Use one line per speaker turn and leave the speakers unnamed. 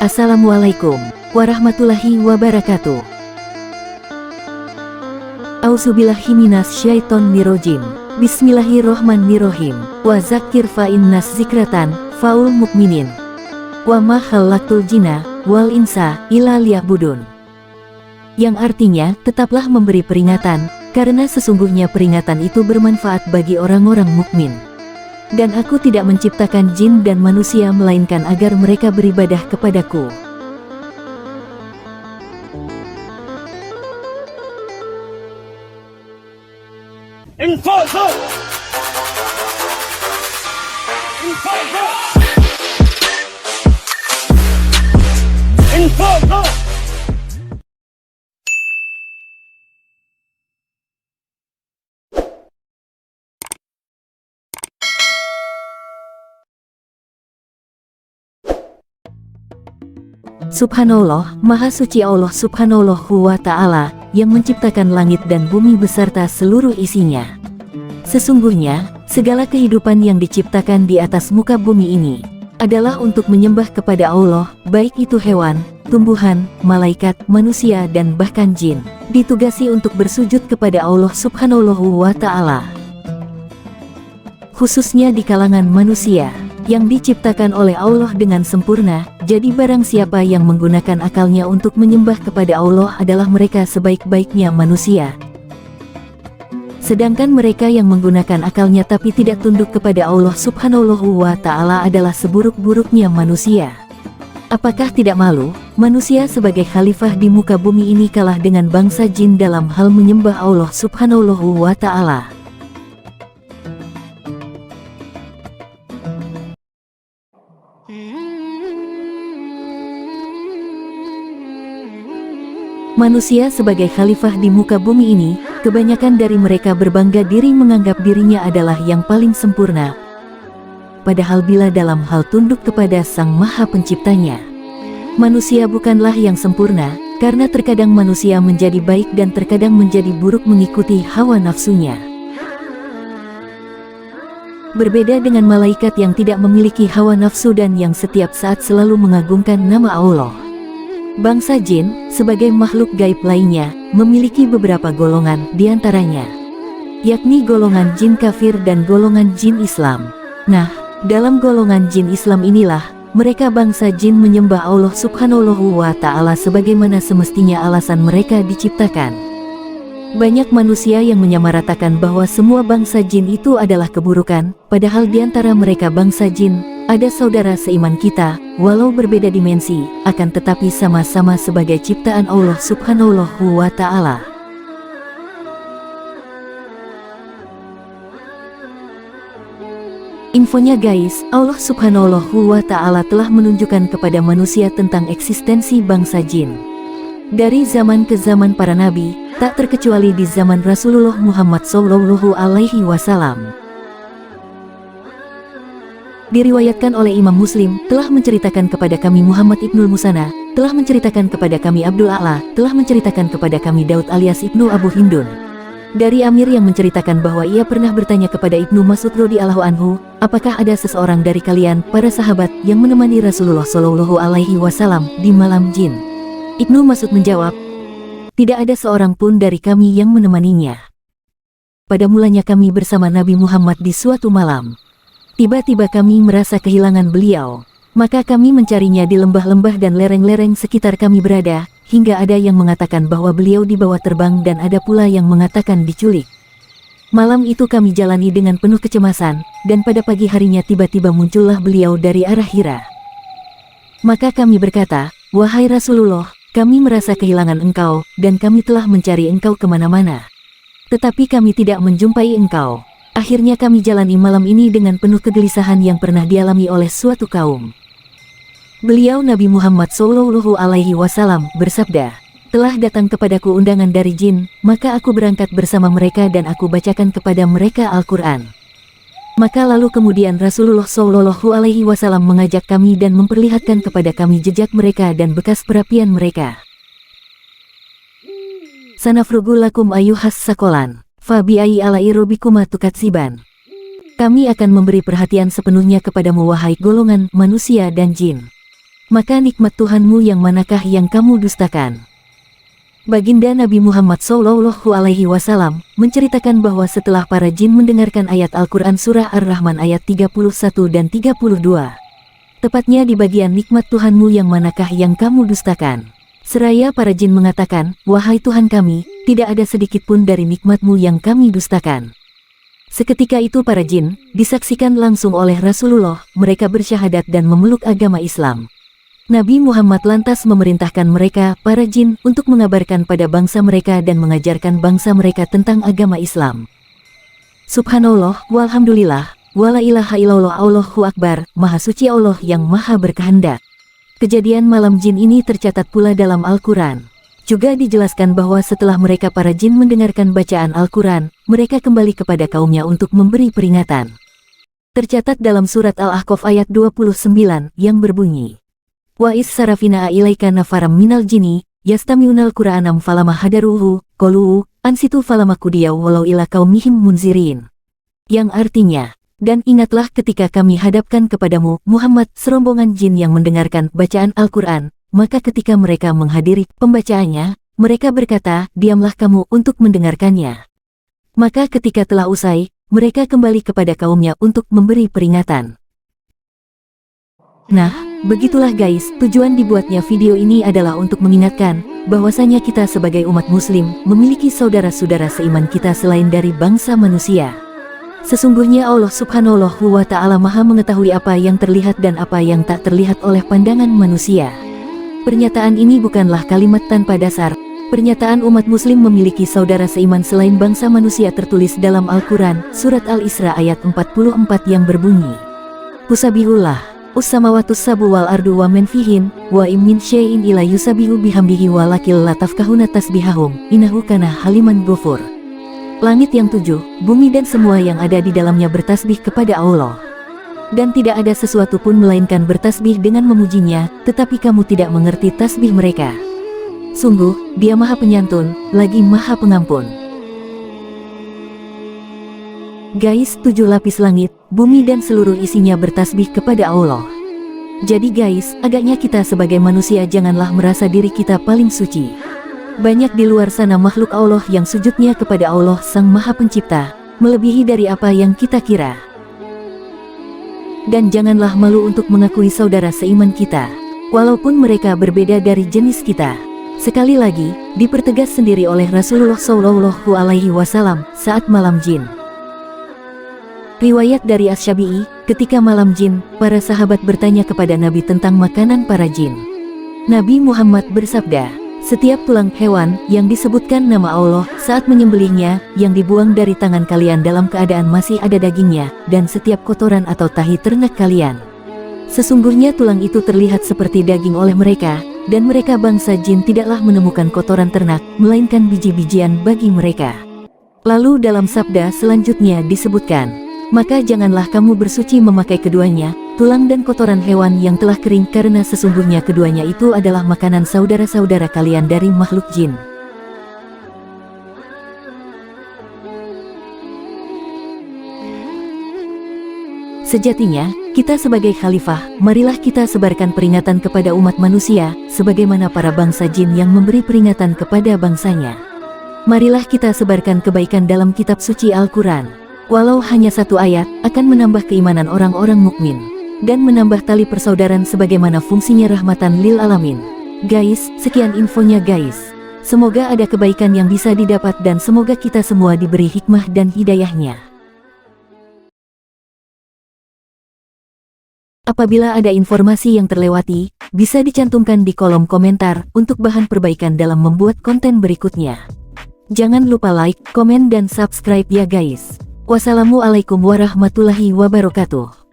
Assalamualaikum warahmatullahi wabarakatuh. Auzubillahi minasyaitonirrajim. Bismillahirrohmanirrohim. Wa zakir fa innas zikratan faul mukminin. Wa ma khalaqtul jinna wal insa illa liya'budun. Yang artinya, tetaplah memberi peringatan, karena sesungguhnya peringatan itu bermanfaat bagi orang-orang mukmin. Dan aku tidak menciptakan jin dan manusia melainkan agar mereka beribadah kepadaku. Subhanallah, Maha Suci Allah Subhanallahu wa Ta'ala, yang menciptakan langit dan bumi beserta seluruh isinya. Sesungguhnya, segala kehidupan yang diciptakan di atas muka bumi ini adalah untuk menyembah kepada Allah, baik itu hewan, tumbuhan, malaikat, manusia dan bahkan jin, ditugasi untuk bersujud kepada Allah Subhanallahu wa Ta'ala. Khususnya di kalangan manusia yang diciptakan oleh Allah dengan sempurna, jadi barang siapa yang menggunakan akalnya untuk menyembah kepada Allah adalah mereka sebaik-baiknya manusia. Sedangkan mereka yang menggunakan akalnya tapi tidak tunduk kepada Allah Subhanallahu wa Ta'ala adalah seburuk-buruknya manusia. Apakah tidak malu, manusia sebagai khalifah di muka bumi ini kalah dengan bangsa jin dalam hal menyembah Allah Subhanallahu wa Ta'ala? Manusia sebagai khalifah di muka bumi ini, kebanyakan dari mereka berbangga diri menganggap dirinya adalah yang paling sempurna. Padahal bila dalam hal tunduk kepada Sang Maha Penciptanya, manusia bukanlah yang sempurna, karena terkadang manusia menjadi baik dan terkadang menjadi buruk mengikuti hawa nafsunya. Berbeda dengan malaikat yang tidak memiliki hawa nafsu dan yang setiap saat selalu mengagungkan nama Allah. Bangsa jin, sebagai makhluk gaib lainnya, memiliki beberapa golongan, diantaranya yakni golongan jin kafir dan golongan jin Islam. Nah, dalam golongan jin Islam inilah, mereka bangsa jin menyembah Allah Subhanallahu wa Ta'ala sebagaimana semestinya alasan mereka diciptakan. Banyak manusia yang menyamaratakan bahwa semua bangsa jin itu adalah keburukan, padahal diantara mereka bangsa jin, ada saudara seiman kita, walau berbeda dimensi, akan tetapi sama-sama sebagai ciptaan Allah Subhanallahu wa Ta'ala. Infonya guys, Allah Subhanallahu wa Ta'ala telah menunjukkan kepada manusia tentang eksistensi bangsa jin. Dari zaman ke zaman para nabi, tak terkecuali di zaman Rasulullah Muhammad Sallallahu Alaihi Wasallam. Diriwayatkan oleh Imam Muslim, telah menceritakan kepada kami Muhammad Ibnul Musana, telah menceritakan kepada kami Abdul A'la, telah menceritakan kepada kami Daud alias Ibnu Abu Hindun. Dari Amir yang menceritakan bahwa ia pernah bertanya kepada Ibnu Mas'ud radhiyallahu anhu, apakah ada seseorang dari kalian, para sahabat, yang menemani Rasulullah Shallallahu Alaihi Wasallam di malam jin? Ibnu Mas'ud menjawab, tidak ada seorang pun dari kami yang menemaninya. Pada mulanya kami bersama Nabi Muhammad di suatu malam. Tiba-tiba kami merasa kehilangan beliau, maka kami mencarinya di lembah-lembah dan lereng-lereng sekitar kami berada, hingga ada yang mengatakan bahwa beliau dibawa terbang dan ada pula yang mengatakan diculik. Malam itu kami jalani dengan penuh kecemasan, dan pada pagi harinya tiba-tiba muncullah beliau dari arah Hira. Maka kami berkata, wahai Rasulullah, kami merasa kehilangan engkau, dan kami telah mencari engkau kemana-mana. Tetapi kami tidak menjumpai engkau. Akhirnya kami jalani malam ini dengan penuh kegelisahan yang pernah dialami oleh suatu kaum. Beliau Nabi Muhammad Sallallahu Alaihi Wasallam bersabda, telah datang kepadaku undangan dari jin, maka aku berangkat bersama mereka dan aku bacakan kepada mereka Al-Quran. Maka lalu kemudian Rasulullah Sallallahu Alaihi Wasallam mengajak kami dan memperlihatkan kepada kami jejak mereka dan bekas perapian mereka. Sanafrugu lakum ayyuhas sakolan. Fabi'ai alai robikuma tukatsiban. Kami akan memberi perhatian sepenuhnya kepadamu wahai golongan manusia dan jin. maka nikmat Tuhanmu yang manakah yang kamu dustakan? Baginda Nabi Muhammad SAW menceritakan bahwa setelah para jin mendengarkan ayat Al-Quran Surah Ar-Rahman ayat 31 dan 32, tepatnya di bagian nikmat Tuhanmu yang manakah yang kamu dustakan, seraya para jin mengatakan, wahai Tuhan kami, tidak ada sedikit pun dari nikmat-Mu yang kami dustakan. Seketika itu para jin disaksikan langsung oleh Rasulullah, mereka bersyahadat dan memeluk agama Islam. Nabi Muhammad lantas memerintahkan mereka, para jin, untuk mengabarkan pada bangsa mereka dan mengajarkan bangsa mereka tentang agama Islam. Subhanallah, walhamdulillah, wala ilaha illallah, Allahu Akbar, Maha Suci Allah yang Maha Berkehendak. Kejadian malam jin ini tercatat pula dalam Al-Quran. Juga dijelaskan bahwa setelah mereka para jin mendengarkan bacaan Al-Quran, mereka kembali kepada kaumnya untuk memberi peringatan. Tercatat dalam surat Al-Ahqaf ayat 29 yang berbunyi, wa is sarafina ilaika nafaram minal jini, yastami'unal Qur'anam falama hadaruhu, qalu ansitu falama qudiyau walau ila qaumihim munzirin. Yang artinya, dan ingatlah ketika kami hadapkan kepadamu, Muhammad, serombongan jin yang mendengarkan bacaan Al-Quran, maka ketika mereka menghadiri pembacaannya, mereka berkata, diamlah kamu untuk mendengarkannya. Maka ketika telah usai, mereka kembali kepada kaumnya untuk memberi peringatan. Nah, begitulah guys, tujuan dibuatnya video ini adalah untuk mengingatkan bahwasanya kita sebagai umat muslim memiliki saudara-saudara seiman kita selain dari bangsa manusia. Sesungguhnya Allah Subhanahu wa Ta'ala Maha mengetahui apa yang terlihat dan apa yang tak terlihat oleh pandangan manusia. Pernyataan ini bukanlah kalimat tanpa dasar. Pernyataan umat muslim memiliki saudara seiman selain bangsa manusia tertulis dalam Al-Quran, surat Al-Isra ayat 44 yang berbunyi, Usabihullah Usamawatus sabu wal ardu wa men fihin, wa im min syai'in ila yusabihu bihamdihi walakil la tafqahuna tasbihahum, innahu kana haliman ghafur. Langit yang tujuh, bumi dan semua yang ada di dalamnya bertasbih kepada Allah. Dan tidak ada sesuatu pun melainkan bertasbih dengan memujinya, tetapi kamu tidak mengerti tasbih mereka. Sungguh, Dia Maha Penyantun, lagi Maha Pengampun. Guys, 7 lapis langit, bumi dan seluruh isinya bertasbih kepada Allah. Jadi guys, agaknya kita sebagai manusia janganlah merasa diri kita paling suci. Banyak di luar sana makhluk Allah yang sujudnya kepada Allah Sang Maha Pencipta, melebihi dari apa yang kita kira. Dan janganlah malu untuk mengakui saudara seiman kita, walaupun mereka berbeda dari jenis kita. Sekali lagi, dipertegas sendiri oleh Rasulullah SAW saat malam jin. Riwayat dari Asy-Syafi'i, ketika malam jin, para sahabat bertanya kepada Nabi tentang makanan para jin. Nabi Muhammad bersabda, setiap tulang hewan yang disebutkan nama Allah saat menyembelihnya, yang dibuang dari tangan kalian dalam keadaan masih ada dagingnya, dan setiap kotoran atau tahi ternak kalian. Sesungguhnya tulang itu terlihat seperti daging oleh mereka, dan mereka bangsa jin tidaklah menemukan kotoran ternak, melainkan biji-bijian bagi mereka. Lalu dalam sabda selanjutnya disebutkan, maka janganlah kamu bersuci memakai keduanya, tulang dan kotoran hewan yang telah kering, karena sesungguhnya keduanya itu adalah makanan saudara-saudara kalian dari makhluk jin. Sejatinya, kita sebagai khalifah, marilah kita sebarkan peringatan kepada umat manusia, sebagaimana para bangsa jin yang memberi peringatan kepada bangsanya. Marilah kita sebarkan kebaikan dalam kitab suci Al-Quran. Walau hanya satu ayat, akan menambah keimanan orang-orang mukmin dan menambah tali persaudaraan sebagaimana fungsinya rahmatan lil alamin. Guys, sekian infonya guys. Semoga ada kebaikan yang bisa didapat dan semoga kita semua diberi hikmah dan hidayahnya. Apabila ada informasi yang terlewati, bisa dicantumkan di kolom komentar untuk bahan perbaikan dalam membuat konten berikutnya. Jangan lupa like, komen dan subscribe ya guys. Wassalamualaikum warahmatullahi wabarakatuh.